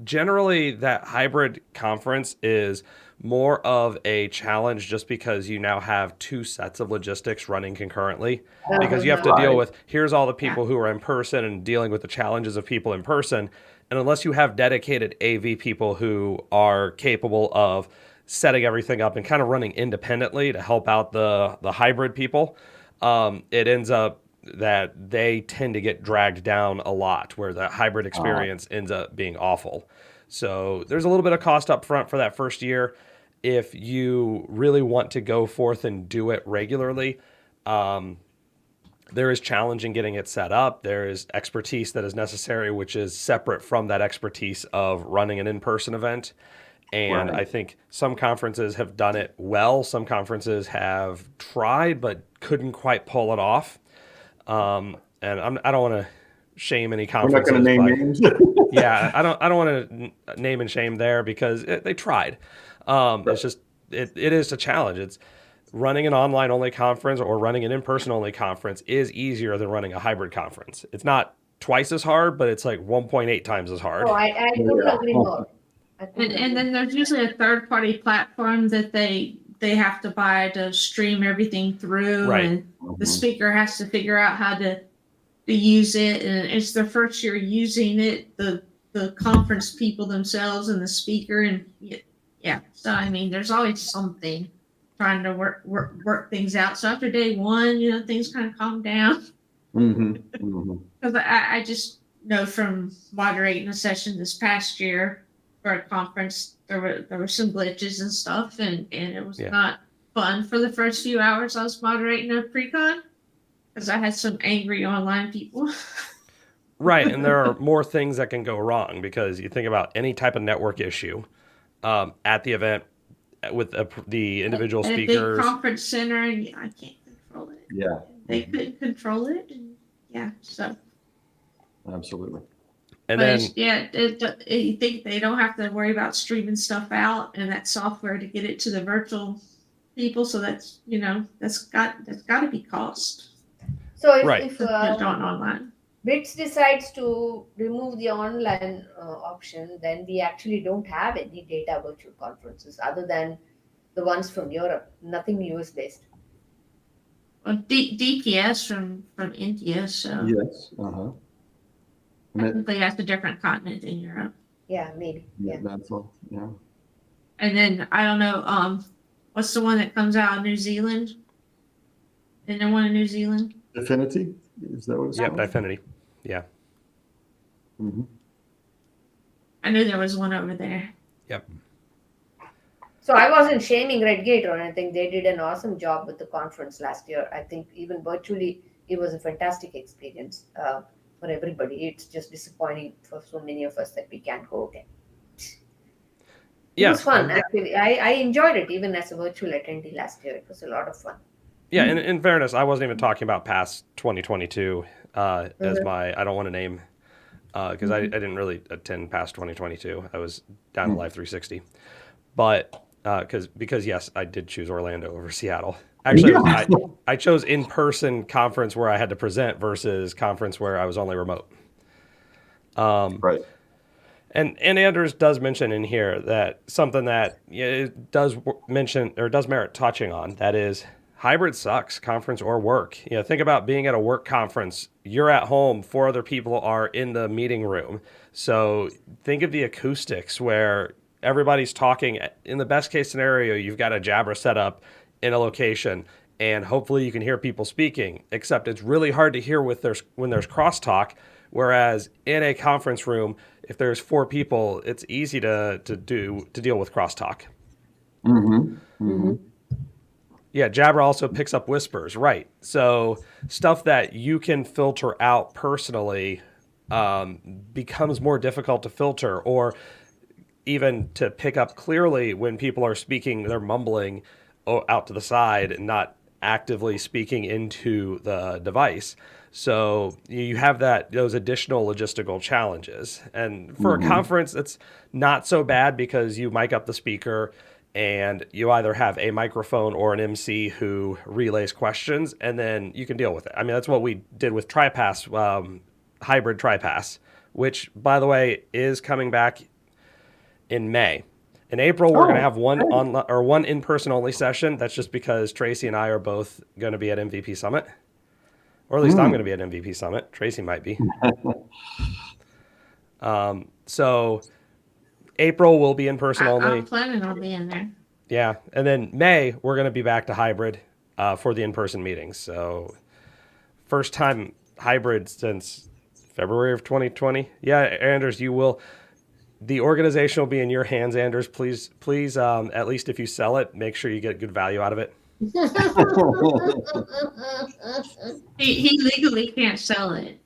Generally, that hybrid conference is more of a challenge just because you now have 2 sets of logistics running concurrently, because you have to deal with, here's all the people who are in person and dealing with the challenges of people in person. And unless you have dedicated AV people who are capable of setting everything up and kind of running independently to help out the hybrid people, it ends up that they tend to get dragged down a lot, where the hybrid experience ends up being awful. So there's a little bit of cost up front for that first year. If you really want to go forth and do it regularly, there is challenge in getting it set up. There is expertise that is necessary, which is separate from that expertise of running an in-person event. And I think some conferences have done it well. Some conferences have tried but couldn't quite pull it off. And I don't want to shame any conferences. We're not going to name names. Yeah, I don't want to name and shame there because they tried. It's just it is a challenge. It's running an online only conference or running an in-person only conference is easier than running a hybrid conference. It's not twice as hard, but it's like 1.8 times as hard. Oh, I couldn't agree more. And then there's usually a third-party platform that they have to buy to stream everything through, and the speaker has to figure out how to use it. And it's their first year using it. The the conference people themselves and the speaker, and yeah. So I mean, there's always something trying to work things out. So after day one, things kind of calm down. Because I just know from moderating a session this past year for a conference, there were some glitches and stuff, and it was not fun for the first few hours I was moderating a pre-con because I had some angry online people. Right, and there are more things that can go wrong because you think about any type of network issue at the event with the individual speakers. A big conference center, and I can't control it. Yeah. They couldn't control it, and so. Absolutely. And but then you think they don't have to worry about streaming stuff out and that software to get it to the virtual people, so that's that's got to be cost. So if online. BITS decides to remove the online option, then we actually don't have any data virtual conferences other than the ones from Europe. Nothing US based. Well, DPS from India, so Yes. technically that's a different continent in Europe. Yeah, maybe. Yeah. That's all. Yeah. And then I don't know. What's the one that comes out of New Zealand? Isn't there one in New Zealand? Affinity? Is that what it's called? Yep, Affinity. Yeah. I knew there was one over there. Yep. So I wasn't shaming Redgate or anything. They did an awesome job with the conference last year. I think even virtually, it was a fantastic experience for everybody. It's just disappointing for so many of us that we can't go again. It was fun, actually. I enjoyed it even as a virtual attendee last year. It was a lot of fun. Yeah, and in fairness, I wasn't even talking about past 2022 as my, I don't want to name, because I didn't really attend past 2022. I was down to Live 360. But because yes, I did choose Orlando over Seattle. Actually, I chose in-person conference where I had to present versus conference where I was only remote. Right. And Anders does mention in here that something that it does mention or does merit touching on, that is hybrid sucks, conference or work. Think about being at a work conference. You're at home, 4 other people are in the meeting room. So think of the acoustics where everybody's talking. In the best case scenario, you've got a Jabra set up in a location and hopefully you can hear people speaking, except it's really hard to hear when there's crosstalk. Whereas in a conference room, if there's 4 people, it's easy to deal with crosstalk. Yeah, Jabra also picks up whispers, right? So stuff that you can filter out personally becomes more difficult to filter, or even to pick up clearly when people are speaking, they're mumbling out to the side and not actively speaking into the device. So you have those additional logistical challenges. And for a conference, it's not so bad because you mic up the speaker and you either have a microphone or an MC who relays questions, and then you can deal with it. I mean, that's what we did with TriPass, hybrid TriPass, which, by the way, is coming back in May. In April, we're going to have one in-person only session. That's just because Tracy and I are both going to be at MVP Summit. Or at least I'm going to be at MVP Summit. Tracy might be. So April will be in person only. I'm planning on being there. Yeah. And then May, we're going to be back to hybrid for the in-person meetings. So first time hybrid since February of 2020. Yeah, Anders, you will. The organization will be in your hands, Anders. Please, at least if you sell it, make sure you get good value out of it. He legally can't sell it.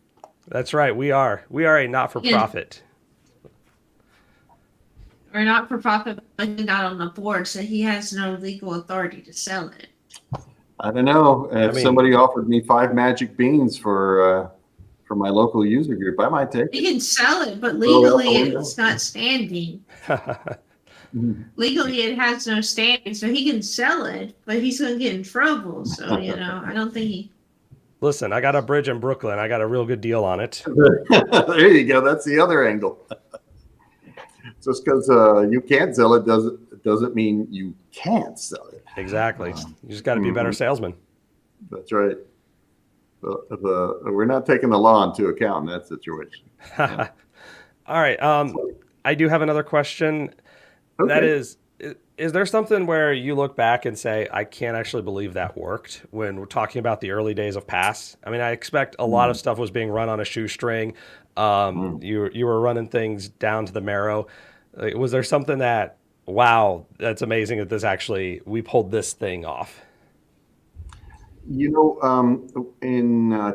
That's right. We are a not-for-profit. We're not for profit, but he's not on the board, so he has no legal authority to sell it. I don't know. If somebody offered me 5 magic beans for my local user group, I might take it. He can sell it, but legally it's not standing. Legally, it has no standing, so he can sell it, but he's going to get in trouble. So, I don't think he. Listen, I got a bridge in Brooklyn. I got a real good deal on it. There you go. That's the other angle. Just because you can't sell it doesn't mean you can't sell it. Exactly. You just got to be a better salesman. That's right. We're not taking the law into account in that situation. Yeah. All right. I do have another question. That Okay. is there something where you look back and say, I can't actually believe that worked when we're talking about the early days of Pass? I mean, I expect a lot of stuff was being run on a shoestring. Mm. You were running things down to the marrow. Like, was there something that, wow, that's amazing that we pulled this thing off? In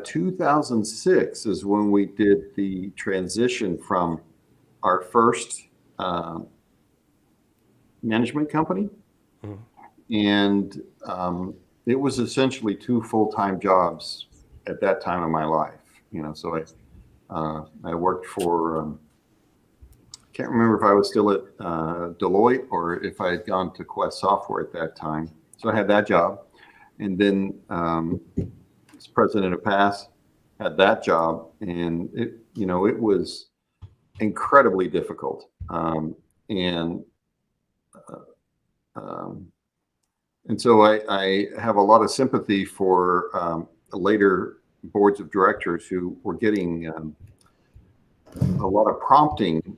2006 is when we did the transition from our first uh, management company. Mhm. And it was essentially two full-time jobs at that time of my life. So I worked for, can't remember if I was still at Deloitte or if I had gone to Quest Software at that time. So I had that job. And then as president of Pass, had that job. And it was incredibly difficult. And um, And so I have a lot of sympathy for later boards of directors who were getting a lot of prompting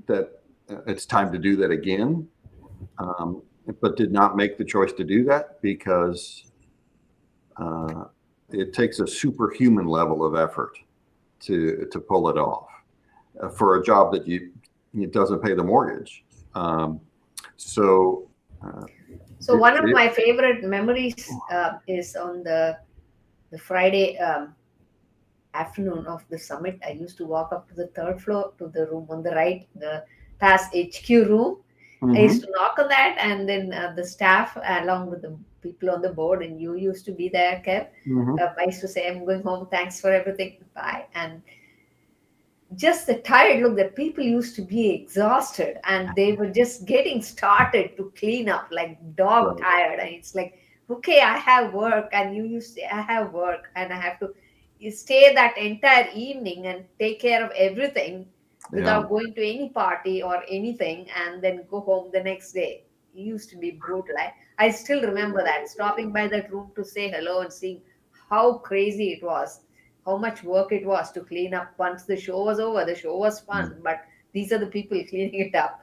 that it's time to do that again, um, but did not make the choice to do that because uh, it takes a superhuman level of effort to pull it off for a job that it doesn't pay the mortgage. So uh, So one of my favorite memories is on the Friday afternoon of the summit. I used to walk up to the third floor to the room on the right, the Pass HQ room. I Mhm. used to knock on that, and then the staff, along with the people on the board, and you used to be there, Kev. Mhm. I used to say, "I'm going home. Thanks for everything. Bye." And just the tired look that people used to be exhausted, and they were just getting started to clean up like dog Right. tired. And it's like, okay, I have work, and you say, I have work, and I have to you stay that entire evening and take care of everything Yeah. without going to any party or anything, and then go home the next day. It used to be brutal. I still remember that, stopping by that room to say hello and seeing how crazy it was, how much work it was to clean up. Once the show was over, the show was fun, but these are the people cleaning it up.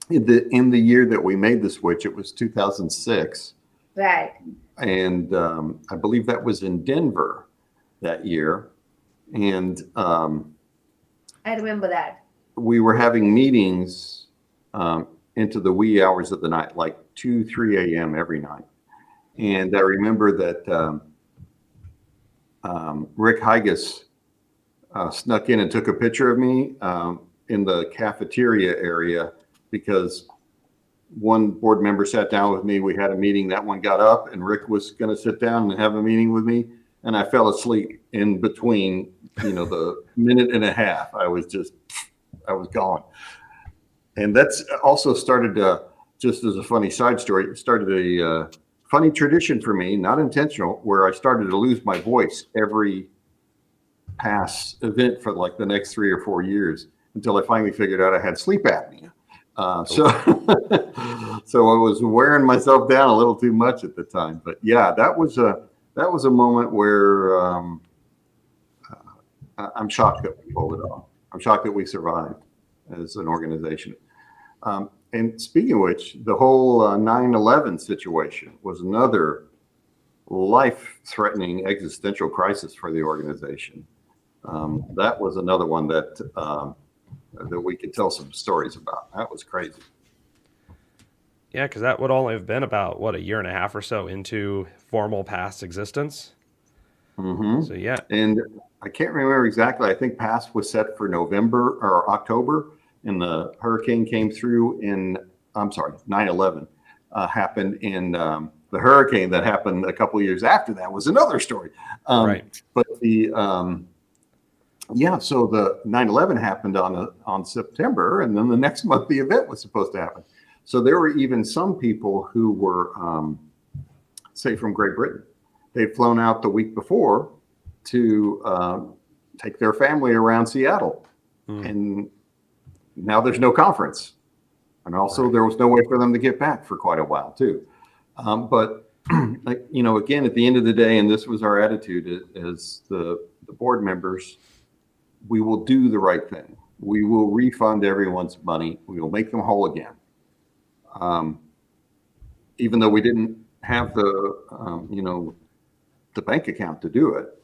In the year that we made the switch, it was 2006, Right. and I believe that was in Denver that year. And I remember that. we were having meetings into the wee hours of the night, like 2, 3 a.m. every night. And I remember that Rick Hygus snuck in and took a picture of me in the cafeteria area because one board member sat down with me. We had a meeting. That one got up, and Rick was going to sit down and have a meeting with me. And I fell asleep in between, the minute and a half. I was gone. And that's also started just as a funny side story, it started a funny tradition for me, not intentional, where I started to lose my voice every Pass event for like the next 3 or 4 years until I finally figured out I had sleep apnea. So, so I was wearing myself down a little too much at the time. But yeah, that was a moment where I'm shocked that we pulled it off. I'm shocked that we survived as an organization. And speaking of which, the whole 9/11 situation was another life-threatening existential crisis for the organization. That was another one that we could tell some stories about. That was crazy. Yeah, because that would only have been about, what, a year and a half or so into formal Pass existence. Hmm. So, yeah. And I can't remember exactly. I think Pass was set for November or October, and the hurricane came through I'm sorry, 9/11 happened in the hurricane that happened a couple of years after that was another story. Right. But so the 9/11 happened on September, and then the next month the event was supposed to happen. So there were even some people who were, say, from Great Britain. They'd flown out the week before to take their family around Seattle, and now there's no conference, and also there was no way for them to get back for quite a while too. But again, at the end of the day, and this was our attitude as the board members. we will do the right thing. We will refund everyone's money. We will make them whole again. Even though we didn't have the bank account to do it,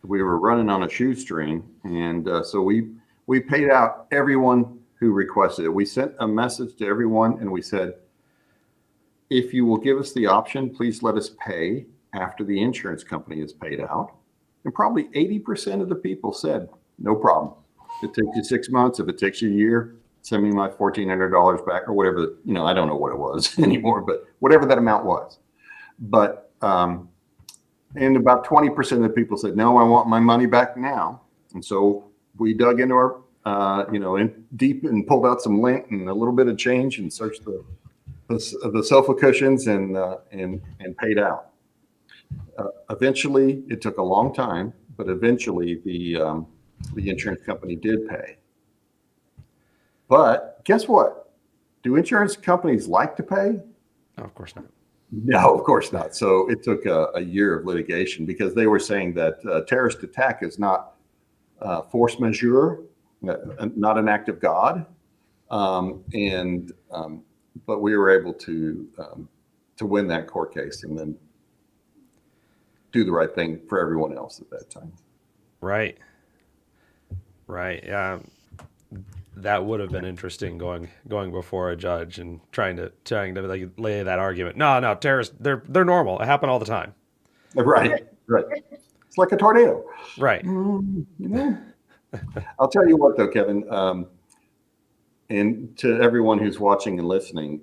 we were running on a shoestring, and so we paid out everyone who requested it. We sent a message to everyone, and we said, if you will give us the option, please let us pay after the insurance company is paid out. And probably 80% of the people said, no problem. If it takes you 6 months, if it takes you a year, send me my $1,400 back or whatever. I don't know what it was anymore, but whatever that amount was. But and about 20% of the people said, no, I want my money back now. And so we dug into our, in deep and pulled out some lint and a little bit of change and searched the sofa cushions and paid out. Eventually, it took a long time, but eventually the insurance company did pay. But guess what? Do insurance companies like to pay? Oh, of course not. No, of course not. So it took a year of litigation because they were saying that terrorist attack is not force majeure, not an act of God. But we were able to win that court case and then do the right thing for everyone else at that time. Right. Yeah. That would have been interesting going before a judge and trying to like lay that argument. No, terrorists, they're normal. It happen all the time. Right. It's like a tornado. Right. I'll tell you what though, Kevin, and to everyone who's watching and listening,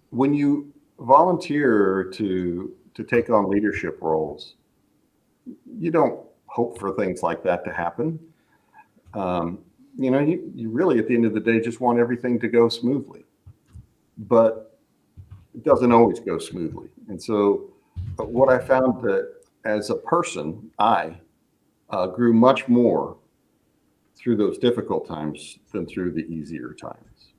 when you volunteer to take on leadership roles, you don't hope for things like that to happen. You really, at the end of the day, just want everything to go smoothly, but it doesn't always go smoothly. And so what I found that as a person, I grew much more through those difficult times than through the easier times.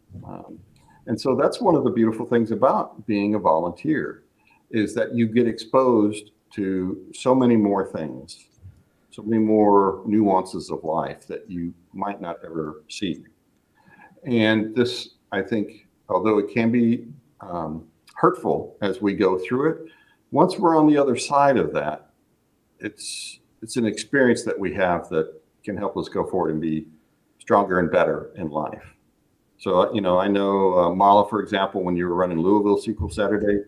And so that's one of the beautiful things about being a volunteer is that you get exposed to so many more things, so many more nuances of life that you might not ever see. And this, I think, although it can be hurtful as we go through it, once we're on the other side of that, it's an experience that we have that can help us go forward and be stronger and better in life. So, I know Mala, for example, when you were running Louisville SQL Saturday,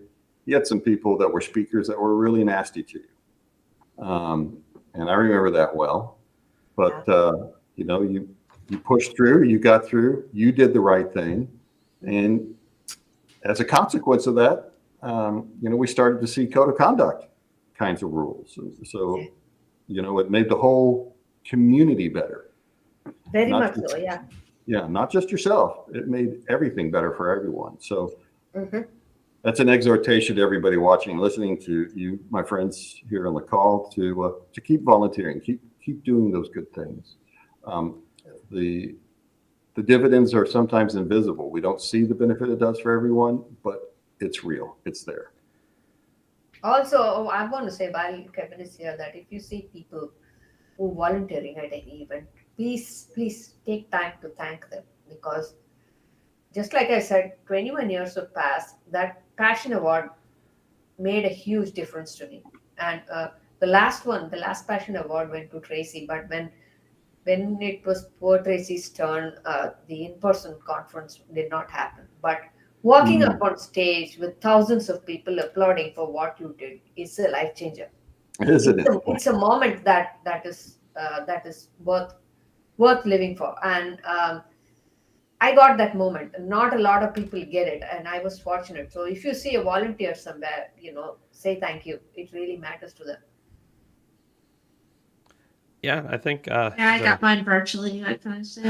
you had some people that were speakers that were really nasty to you. And I remember that well, but you pushed through, you got through, you did the right thing. And as a consequence of that, we started to see code of conduct kinds of rules. So, it made the whole community better. Very much so, yeah. Yeah, not just yourself. It made everything better for everyone. So that's an exhortation to everybody watching and listening, to you, my friends here on the call, to keep volunteering, keep doing those good things. The dividends are sometimes invisible. We don't see the benefit it does for everyone, but it's real. It's there. Also, I want to say, while Kevin is here, that if you see people who volunteering at any event, please take time to thank them, because just like I said, 21 years have passed. That passion award made a huge difference to me. And the last passion award went to Tracy, but when it was poor Tracy's turn, the in-person conference did not happen. But walking up on stage with thousands of people applauding for what you did is a life changer. Isn't it? It's a moment that is worth living for. And I got that moment. Not a lot of people get it, and I was fortunate. So if you see a volunteer somewhere, say thank you. It really matters to them. Yeah, I think. I got mine virtually. I kind of say,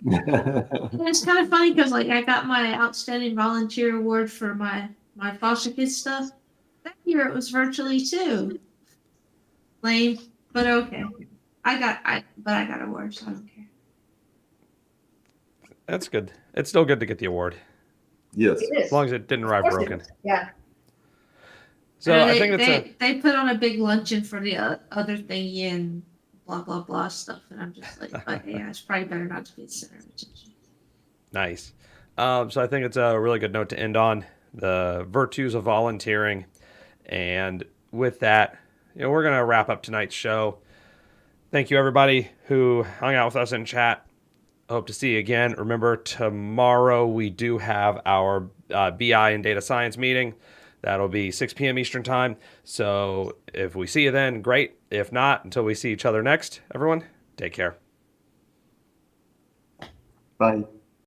it's kind of funny because I got my outstanding volunteer award for my foster kids stuff. That year it was virtually too. Lame, but okay. I got awards, so I don't care. That's good. It's still good to get the award. Yes. It is. As long as it didn't arrive broken. Yeah. So I think they put on a big luncheon for the other thingy and blah blah blah stuff, and I'm just like, but yeah, it's probably better not to be the center of attention. Nice. So I think it's a really good note to end on, the virtues of volunteering. And with that, we're going to wrap up tonight's show. Thank you, everybody who hung out with us in chat. Hope to see you again. Remember, tomorrow we do have our BI and data science meeting. That'll be 6 p.m. Eastern time. So if we see you then, great. If not, until we see each other next, everyone, take care. Bye.